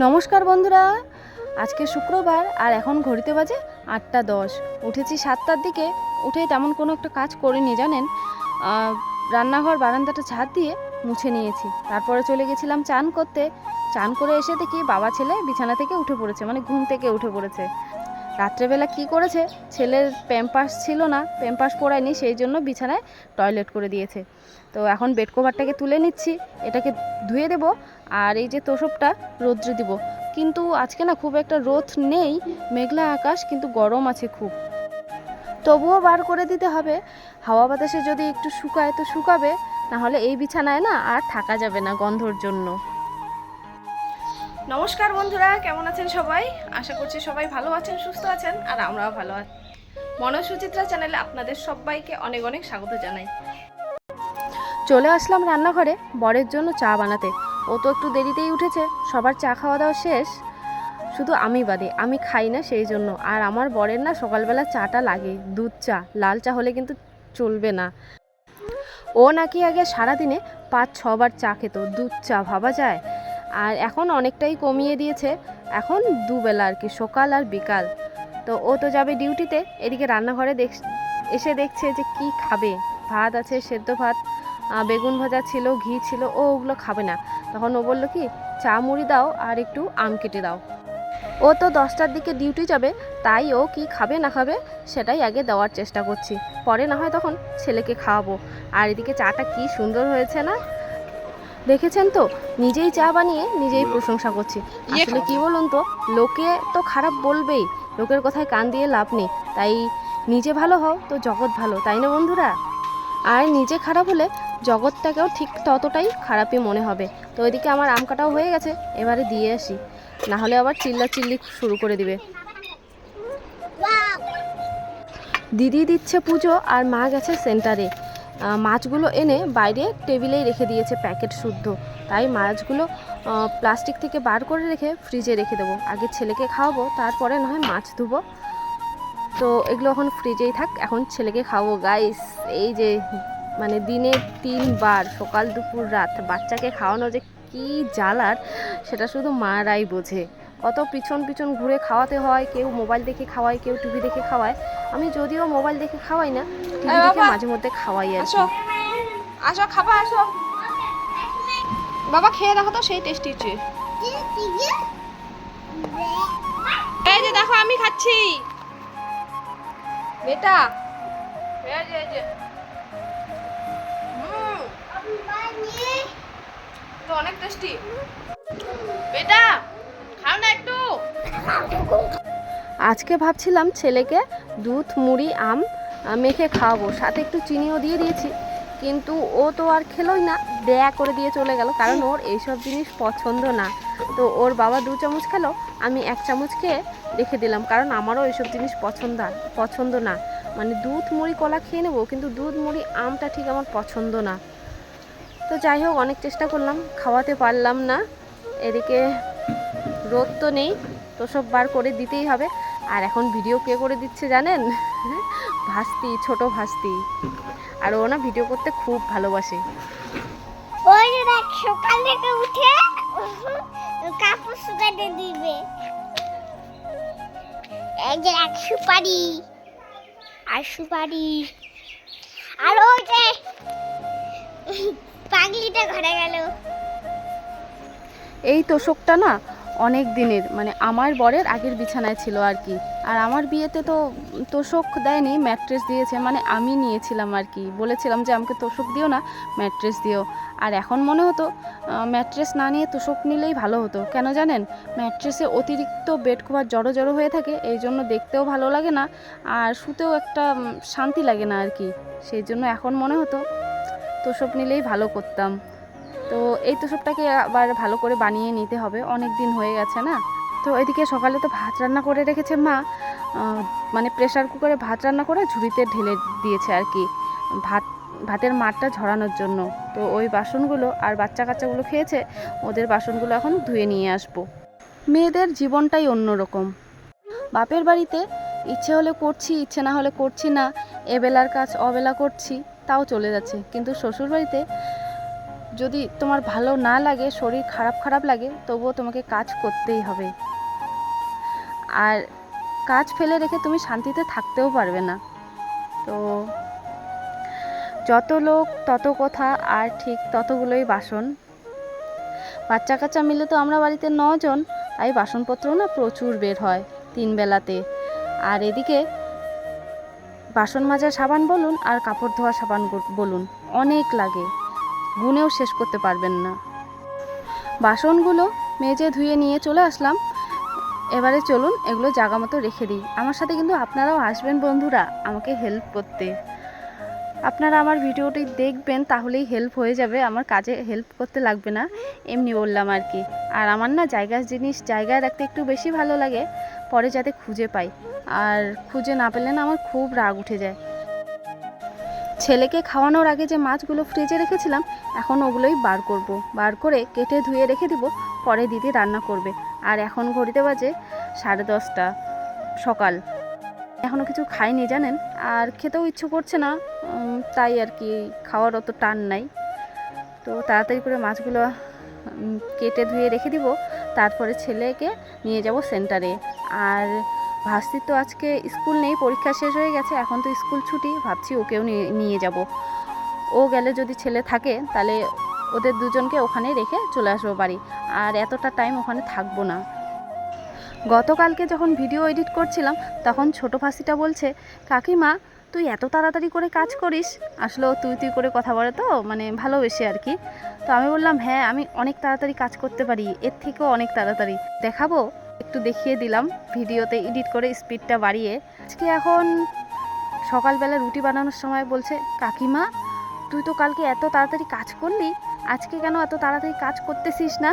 নমস্কার বন্ধুরা, আজকে শুক্রবার আর এখন ঘড়িতে বাজে 8টা 10। উঠেছি 7টার দিকে। উঠে তেমন কোনো একটা কাজ করিনি জানেন। রান্নাঘর বারান্দাটা ঝাড় দিয়ে মুছে নিয়েছি। তারপরে চলে গেছিলাম চান করতে। চান করে এসে দেখি বাবা ছেলে বিছানা থেকে উঠে পড়েছে, মানে ঘুম থেকে উঠে পড়েছে। রাত্রেবেলা কি করেছে, ছেলের প্যাম্পাস ছিল না, প্যাম্পাস পরায়নি, সেই জন্য বিছানায় টয়লেট করে দিয়েছে। তো এখন বেড কভারটাকে তুলে নিচ্ছি, এটাকে ধুয়ে দেব। আর এই যে তোষকটা রোদ্রে দিব। কিন্তু আজকে না খুব একটা রোদ নেই, মেঘলা আকাশ, কিন্তু গরম আছে খুব। তবুও বার করে দিতে হবে। হাওয়া বাতাসে যদি একটু শুকায় তো শুকাবে, নাহলে এই বিছানায় না আর থাকা যাবে না গন্ধর জন্য। নমস্কার বন্ধুরা, কেমন আছেন সবাই? আশা করছি সবাই ভালো আছেন, সুস্থ আছেন, আর আমরাও ভালো আছি। মনসুচিত্রা চ্যানেলে আপনাদের সবাইকে অনেক অনেক স্বাগত জানাই। চলে আসলাম রান্নাঘরে বরের জন্য চা বানাতে। ও তো একটু দেরিতেই উঠেছে, সবার চা খাওয়া দাওয়া শেষ, শুধু আমি বাদে। আমি খাই না সেই জন্য। আর আমার বরের না সকালবেলা চাটা লাগে, দুধ চা, লাল চা হলে কিন্তু চলবে না। ও নাকি আগে সারাদিনে 5-6 বার চা খেত, দুধ চা, ভাবা যায়। আর এখন অনেকটাই কমিয়ে দিয়েছে, এখন দুবেলা আর কি, সকাল আর বিকাল। তো ও তো যাবে ডিউটিতে, এদিকে রান্নাঘরে এসে দেখছে যে কি খাবে। ভাত আছে, সেদ্ধ ভাত, বেগুন ভাজা ছিল, ঘি ছিল, ও ওগুলো খাবে না। তখন ও বললো কি, চা মুড়ি দাও আর একটু আম কেটে দাও। ও তো 10টার দিকে ডিউটি যাবে, তাই ও কি খাবে না খাবে সেটাই আগে দেওয়ার চেষ্টা করছি, পরে না হয় তখন ছেলেকে খাওয়াবো। আর এদিকে চাটা কি সুন্দর হয়েছে না, দেখেছেন তো? নিজেই চা বানিয়ে নিজেই প্রশংসা করছি। আসলে কি বলুন তো, লোকে তো খারাপ বলবেই, লোকের কথায় কান দিয়ে লাভ নেই। তাই নিজে ভালো হও তো জগৎ ভালো, তাই না বন্ধুরা? আর নিজে খারাপ হলে জগৎটাকেও ঠিক ততটাই খারাপই মনে হবে। তো ওইদিকে আমার আম কাটাও হয়ে গেছে, এবারে দিয়ে আসি, না হলে আবার চিল্লাচিল্লি শুরু করে দিবে। দিদি দিচ্ছে পুজো, আর মা গেছে সেন্টারে। মাছগুলো এনে বাইরে টেবিলেই রেখে দিয়েছে প্যাকেট শুদ্ধ। তাই মাছগুলো প্লাস্টিক থেকে বার করে রেখে ফ্রিজে রেখে দেবো। আগে ছেলেকে খাওয়াবো, তারপরে না হয় মাছ ধুবো। তো এগুলো এখন ফ্রিজেই থাক, এখন ছেলেকে খাওয়াবো। গাইস, এই যে মানে দিনে 3 বার, সকাল দুপুর রাত, বাচ্চাকে খাওয়ানো যে কি জ্বালার, সেটা শুধু মারাই বোঝে। কত পিছন পিছন ঘুরে খাওয়াতে হয়, কেউ মোবাইল দেখে খাওয়ায়, কেউ টিভি দেখে খাওয়ায়। আমি যদিও মোবাইল দেখে খাওয়াই না, টিভি দেখে মাঝে মধ্যে খাওয়াই আর কি। আসো খাবা, আসো বাবা, খেয়ে দেখো তো, সেই টেস্টি হচ্ছে। এই যে দেখো আমি খাচ্ছি বেটা, এই যে তো অনেক টেস্টি বেটা, খাও না একটু। আজকে ভাবছিলাম ছেলেকে দুধ মুড়ি আম মেখে খাওয়াবো, সাথে একটু চিনিও দিয়ে দিয়েছি, কিন্তু ও তো আর খেলোই না, দেয়া করে দিয়ে চলে গেল, কারণ ওর এইসব জিনিস পছন্দ না। তো ওর বাবা 2 চামচ খেলো, আমি 1 চামচ খেয়ে রেখে দিলাম, কারণ আমারও এইসব জিনিস পছন্দ না। মানে দুধ মুড়ি কলা খেয়ে নেবো, কিন্তু দুধ মুড়ি আমটা ঠিক আমার পছন্দ না। তো যাই হোক, অনেক চেষ্টা করলাম, খাওয়াতে পারলাম না। এদিকে রোদ তো নেই, তো সব বার করে দিতেই হবে। আর এখন ভিডিও কে করে দিচ্ছে জানেন? ভাস্তি, ছোট ভাস্তি। আর ও না ভিডিও করতে খুব ভালোবাসে। ওই দেখ, সকাল থেকে উঠে কাপড় শুকাতে দিবে। এই যে এক সুপারি, আর সুপারি, আর ওই যে পাগলিটা ঘরে গেল। এই তোষকটা না অনেক দিনের, মানে আমার বরের আগের বিছানায় ছিল আর কি। আর আমার বিয়েতে তো তোষক দেয়নি, ম্যাট্রেস দিয়েছে, মানে আমি নিয়েছিলাম আর কি, বলেছিলাম যে আমাকে তোষক দিও না, ম্যাট্রেস দিও। আর এখন মনে হতো ম্যাট্রেস না নিয়ে তোষক নিলেই ভালো হতো। কেন জানেন? ম্যাট্রেসে অতিরিক্ত বেড কভার জড়ো জড়ো হয়ে থাকে, এই জন্য দেখতেও ভালো লাগে না, আর শুতেও একটা শান্তি লাগে না আর কি। সেই জন্য এখন মনে হতো তোষক নিলেই ভালো করতাম। তো এই তোষকটাকে আবার ভালো করে বানিয়ে নিতে হবে, অনেক দিন হয়ে গেছে না। তো এদিকে সকালে তো ভাত রান্না করে রেখেছে মা, মানে প্রেসার কুকারে ভাত রান্না করে ঝুড়িতে ঢেলে দিয়েছে আর কি, ভাতের মারটা ঝরানোর জন্য। তো ওই বাসনগুলো, আর বাচ্চা কাচ্চাগুলো খেয়েছে, ওদের বাসনগুলো এখন ধুয়ে নিয়ে আসবো। মেয়েদের জীবনটাই অন্যরকম। বাপের বাড়িতে ইচ্ছে হলে করছি, ইচ্ছে না হলে করছি না, এবেলার কাজ অবেলা করছি, তাও চলে যাচ্ছে। কিন্তু শ্বশুরবাড়িতে যদি তোমার ভালো না লাগে, শরীর খারাপ খারাপ লাগে, তবুও তোমাকে কাজ করতেই হবে। আর কাজ ফেলে রেখে তুমি শান্তিতে থাকতেও পারবে না। তো যত লোক তত কথা, আর ঠিক ততগুলোই বাসন। বাচ্চা কাচ্চা মিলে তো আমরা বাড়িতে 9 জন, তাই বাসনপত্রও না প্রচুর বের হয় 3 বেলাতে। আর এদিকে বাসন মাজার সাবান বলুন আর কাপড় ধোয়া সাবান বলুন, অনেক লাগে, গুনেও শেষ করতে পারবেন না। বাসনগুলো মেজে ধুয়ে নিয়ে চলে আসলাম। এবারে চলুন এগুলো জায়গা মতো রেখে দিই। আমার সাথে কিন্তু আপনারাও আসবেন বন্ধুরা আমাকে হেল্প করতে। আপনারা আমার ভিডিওটি দেখবেন, তাহলেই হেল্প হয়ে যাবে, আমার কাজে হেল্প করতে লাগবে না, এমনি বললাম আর কি। আর আমার না জায়গার জিনিস জায়গায় রাখতে একটু বেশি ভালো লাগে, পরে যাতে খুঁজে পাই। আর খুঁজে না পেলে না আমার খুব রাগ উঠে যায়। ছেলেকে খাওয়ানোর আগে যে মাছগুলো ফ্রিজে রেখেছিলাম, এখন ওগুলোই বার করে কেটে ধুয়ে রেখে দিব, পরে দিদি রান্না করবে। আর এখন ঘড়িতে বাজে 10:30 সকাল, এখনও কিছু খাইনি জানেন, আর খেতেও ইচ্ছে করছে না, তাই আর কি খাওয়ার অত টান নাই। তো তাড়াতাড়ি করে মাছগুলো কেটে ধুয়ে রেখে দিব, তারপরে ছেলেকে নিয়ে যাব সেন্টারে। আর ভাস্তির তো আজকে স্কুল নেই, পরীক্ষা শেষ হয়ে গেছে, এখন তো স্কুল ছুটি, ভাবছি ওকেও নিয়ে যাব। ও গেলে যদি ছেলে থাকে তাহলে ওদের দুজনকে ওখানে রেখে চলে আসবো বাড়ি, আর এতটা টাইম ওখানে থাকবো না। গতকালকে যখন ভিডিও এডিট করছিলাম, তখন ছোটো ভাসিটা বলছে, কাকিমা তুই এত তাড়াতাড়ি করে কাজ করিস। আসলে ও তুই করে কথা বলে তো, মানে ভালোবেসে আর কি। তো আমি বললাম, হ্যাঁ আমি অনেক তাড়াতাড়ি কাজ করতে পারি, এর থেকেও অনেক তাড়াতাড়ি। দেখাবো, একটু দেখিয়ে দিলাম ভিডিওতে এডিট করে স্পিডটা বাড়িয়ে। আজকে এখন সকালবেলা রুটি বানানোর সময় বলছে, কাকিমা তুই তো কালকে এত তাড়াতাড়ি কাজ করলি, আজকে কেন এত তাড়াতাড়ি কাজ করতেছিস না?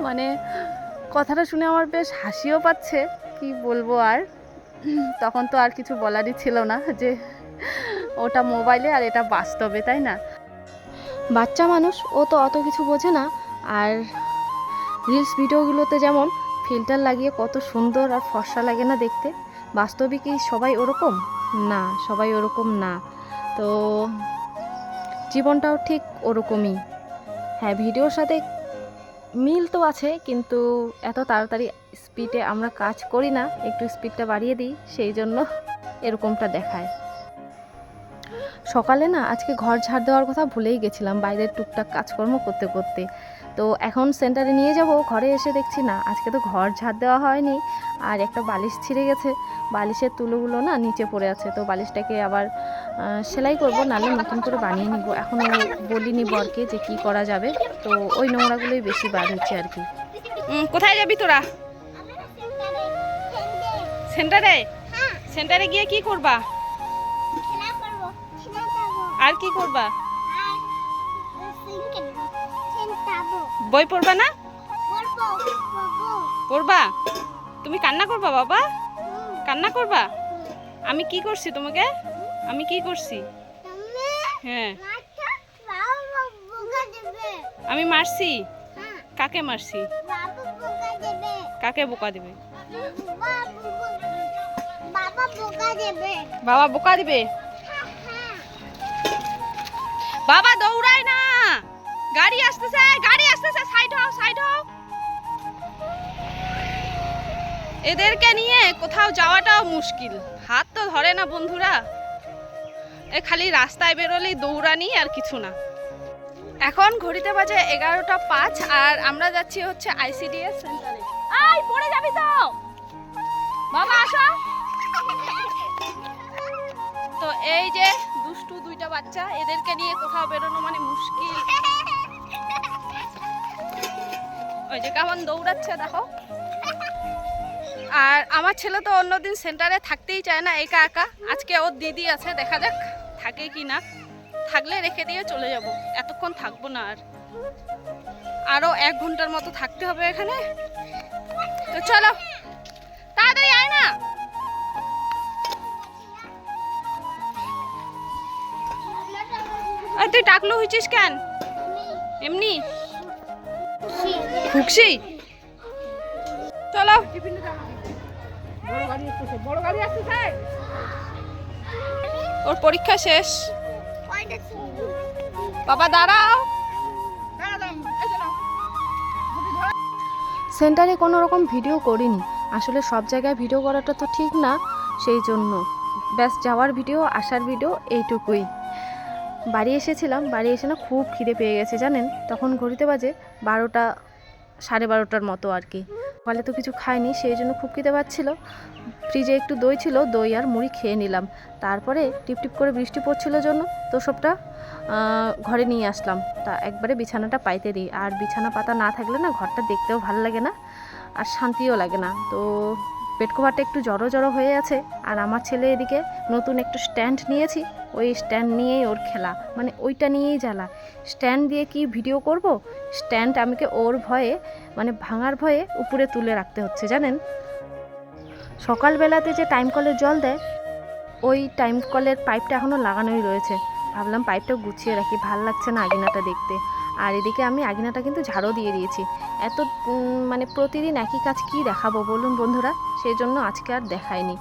মানে কথাটা শুনে আমার বেশ হাসিও পাচ্ছে, কি বলবো আর। তখন তো আর কিছু বলারই ছিল না, যে ওটা মোবাইলে আর এটা বাস্তবে, তাই না? বাচ্চা মানুষ, ও তো অত কিছু বোঝে না। আর রিলস ভিডিওগুলোতে যেমন ফিল্টার লাগিয়ে কত সুন্দর আর ফর্সা লাগে না দেখতে, বাস্তবে কি সবাই ওরকম? না, সবাই ওরকম না। তো জীবনটাও ঠিক ওরকমই। হ্যাঁ, ভিডিওর সাথে মিল তো আছে, কিন্তু এত তাড়াতাড়ি স্পিডে আমরা কাজ করি না, একটু স্পিডটা বাড়িয়ে দিই, সেই জন্য এরকমটা দেখায়। সকালে না আজকে ঘর ঝাড় দেওয়ার কথা ভুলেই গেছিলাম, বাইরের টুকটাক কাজকর্ম করতে করতে। তো এখন সেন্টারে নিয়ে যাব, ঘরে এসে দেখছি না আজকে তো ঘর ঝাড় দেওয়া হয়নি। আর একটা বালিশ ছিঁড়ে গেছে, বালিশের তুলোগুলো না নিচে পড়ে আছে, তো বালিশটাকে আবার সেলাই করবো, নাহলে নতুন করে বানিয়ে নিব। এখনও বলিনি বরকে যে কি করা যাবে, তো ওই নোংরাগুলোই বেশি বার হচ্ছে আর কি। কোথায় যাবি তোরা? সেন্টারে? সেন্টারে গিয়ে কি করবা? আর কি করবা? বই পড়বা না? পড়বা? তুমি কান্না করবা বাবা? কান্না করবা? আমি কি করছি তোমাকে? আমি কি করছি? হ্যাঁ, আমি মারছি? কাকে মারছি? কাকে বোকা দেবে? বাবা বোকা দিবে? বাবা দৌড়ায় না, গাড়ি আসতেছে, গাড়ি আসতেছে, সাইড হও, সাইড হও। এদেরকে নিয়ে কোথাও যাওয়াটাও মুশকিল, হাত তো ধরে না বন্ধুরা। এ খালি রাস্তায় বেরোলেই দৌড়ানি আর কিছু না। এখন ঘড়িতে বাজে 11:05, আর আমরা যাচ্ছি হচ্ছে ICDS সেন্টারে। আই পড়ে যাবি তো বাবা, আসো। তো এই যে দুষ্টু দুইটা বাচ্চা, এদেরকে নিয়ে কোথাও বেরোনো মানে মুশকিল। ওই যে কেমন দৌড়াচ্ছে দেখো। আর আমার ছেলে তো অন্যদিন সেন্টারে থাকতেই চায় না একা একা, আজকে ওর দিদি আছে, দেখা যাক থাকে কি না। থাকলে রেখে দিয়ে চলে যাব, এতক্ষণ থাকবো না, আর আরো 1 ঘন্টার মতো থাকতে হবে এখানে। তো চলো তাড়াতাড়ি আয় না। তুই টাকলু হয়েছিস কেন? এমনি খুশি। চলো, ওর পরীক্ষা শেষ, বাবা দাঁড়াও। সেন্টারে কোনো রকম ভিডিও করিনি, আসলে সব জায়গায় ভিডিও করাটা তো ঠিক না, সেই জন্য ব্যাস যাওয়ার ভিডিও আসার ভিডিও এইটুকুই। বাড়ি এসেছিলাম, বাড়ি এসে না খুব খিদে পেয়ে গেছে জানেন, তখন ঘড়িতে বাজে 12টা 12:30 মতো আর কি। ফলে তো কিছু খাইনি, সেই জন্য খুব খিদে পাচ্ছিল। ফ্রিজে একটু দই ছিল, দই আর মুড়ি খেয়ে নিলাম। তারপরে টিপটিপ করে বৃষ্টি পড়ছিল জন্য তো সবটা ঘরে নিয়ে আসলাম। তা একবারে বিছানাটা পাইতে দিই, আর বিছানা পাতা না থাকলে না ঘরটা দেখতেও ভালো লাগে না আর শান্তিও লাগে না। তো বেড কভারটা একটু জড়ো জড়ো হয়ে আছে, আর আমার ছেলে এদিকে নতুন একটু স্ট্যান্ড নিয়েছি, ওই স্ট্যান্ড নিয়েই ওর খেলা, মানে ওইটা নিয়েই জ্বালা। স্ট্যান্ড দিয়ে কি ভিডিও করব, স্ট্যান্ড আমাকে ওর ভয়ে মানে ভাঙার ভয়ে উপরে তুলে রাখতে হচ্ছে জানেন। সকালবেলাতে যে টাইম কলের জল দেয়, ওই টাইম কলের পাইপটা এখনও লাগানোই রয়েছে। ভাবলাম পাইপটা গুছিয়ে রাখি, ভাল লাগছে না আগিনাটা দেখতে। আর এদিকে আমি আগিনাটা কিন্তু ঝাড়ও দিয়ে দিয়েছি। এত মানে প্রতিদিন একই কাজ কি দেখাবো বলুন বন্ধুরা, সেই জন্য আজকে আর দেখাইনি।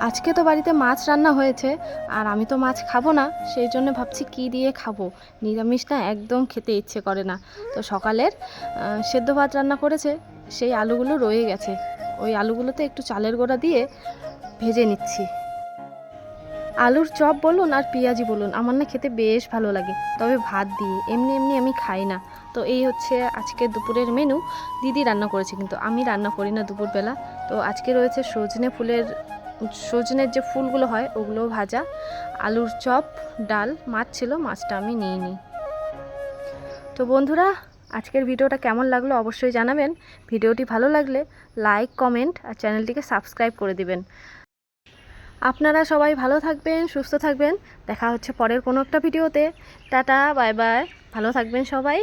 আজকে তো বাড়িতে মাছ রান্না হয়েছে, আর আমি তো মাছ খাবো না, সেই জন্য ভাবছি কি দিয়ে খাবো। নিরামিষ না একদম খেতে ইচ্ছে করে না। তো সকালের সেদ্ধ ভাত রান্না করেছে, সেই আলুগুলো রয়ে গেছে, ওই আলুগুলোতে একটু চালের গুঁড়া দিয়ে ভেজে নিচ্ছি। আলুর চপ বলুন আর পেঁয়াজি বলুন, আমার না খেতে বেশ ভালো লাগে, তবে ভাত দিয়ে, এমনি এমনি আমি খাই না। তো এই হচ্ছে আজকে দুপুরের মেনু। দিদি রান্না করেছে, কিন্তু আমি রান্না করি না দুপুরবেলা। তো আজকে রয়েছে সজনের যে ফুলগুলো হয় ওগুলো ভাজা, আলুর চপ, ডাল, মাছ ছিল, মাছটা আমি নিইনি। তো বন্ধুরা, আজকের ভিডিওটা কেমন লাগলো অবশ্যই জানাবেন। ভিডিওটি ভালো লাগলে লাইক, কমেন্ট আর চ্যানেলটিকে সাবস্ক্রাইব করে দিবেন। আপনারা সবাই ভালো থাকবেন, সুস্থ থাকবেন। দেখা হচ্ছে পরের কোনো একটা ভিডিওতে। টাটা, বাই বাই, ভালো থাকবেন সবাই।